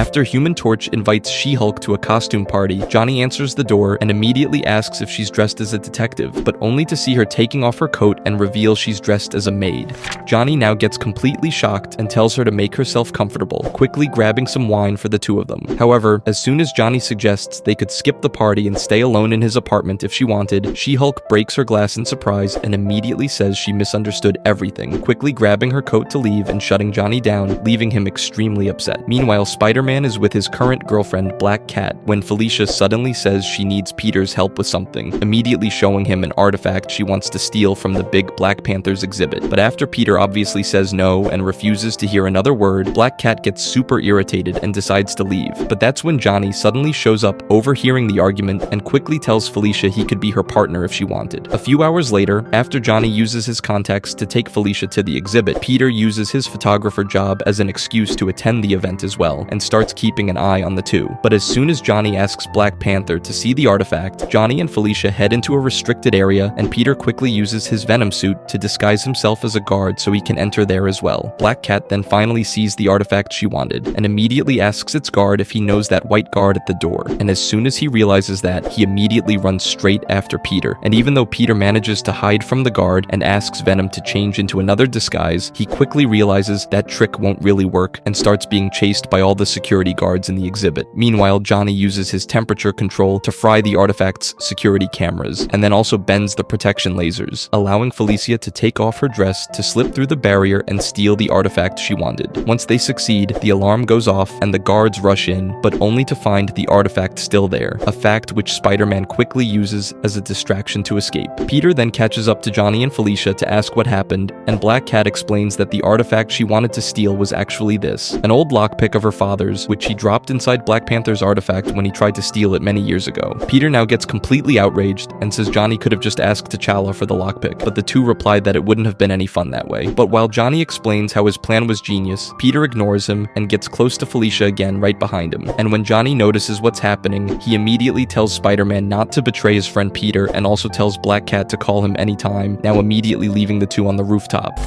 After Human Torch invites She-Hulk to a costume party, Johnny answers the door and immediately asks if she's dressed as a detective, but only to see her taking off her coat and reveal she's dressed as a maid. Johnny now gets completely shocked and tells her to make herself comfortable, quickly grabbing some wine for the two of them. However, as soon as Johnny suggests they could skip the party and stay alone in his apartment if she wanted, She-Hulk breaks her glass in surprise and immediately says she misunderstood everything, quickly grabbing her coat to leave and shutting Johnny down, leaving him extremely upset. Meanwhile, Spider-Man is with his current girlfriend, Black Cat, when Felicia suddenly says she needs Peter's help with something, immediately showing him an artifact she wants to steal from the big Black Panther's exhibit. But after Peter obviously says no and refuses to hear another word, Black Cat gets super irritated and decides to leave. But that's when Johnny suddenly shows up, overhearing the argument, and quickly tells Felicia he could be her partner if she wanted. A few hours later, after Johnny uses his contacts to take Felicia to the exhibit, Peter uses his photographer job as an excuse to attend the event as well, and starts keeping an eye on the two. But as soon as Johnny asks Black Panther to see the artifact, Johnny and Felicia head into a restricted area, and Peter quickly uses his Venom suit to disguise himself as a guard so he can enter there as well. Black Cat then finally sees the artifact she wanted, and immediately asks its guard if he knows that white guard at the door. And as soon as he realizes that, he immediately runs straight after Peter. And even though Peter manages to hide from the guard and asks Venom to change into another disguise, he quickly realizes that trick won't really work and starts being chased by all the security guards in the exhibit. Meanwhile, Johnny uses his temperature control to fry the artifact's security cameras, and then also bends the protection lasers, allowing Felicia to take off her dress to slip through the barrier and steal the artifact she wanted. Once they succeed, the alarm goes off and the guards rush in, but only to find the artifact still there, a fact which Spider-Man quickly uses as a distraction to escape. Peter then catches up to Johnny and Felicia to ask what happened, and Black Cat explains that the artifact she wanted to steal was actually this, an old lockpick of her father's, which he dropped inside Black Panther's artifact when he tried to steal it many years ago. Peter now gets completely outraged and says Johnny could have just asked T'Challa for the lockpick, but the two replied that it wouldn't have been any fun that way. But while Johnny explains how his plan was genius, Peter ignores him and gets close to Felicia again right behind him. And when Johnny notices what's happening, he immediately tells Spider-Man not to betray his friend Peter, and also tells Black Cat to call him anytime, now immediately leaving the two on the rooftop.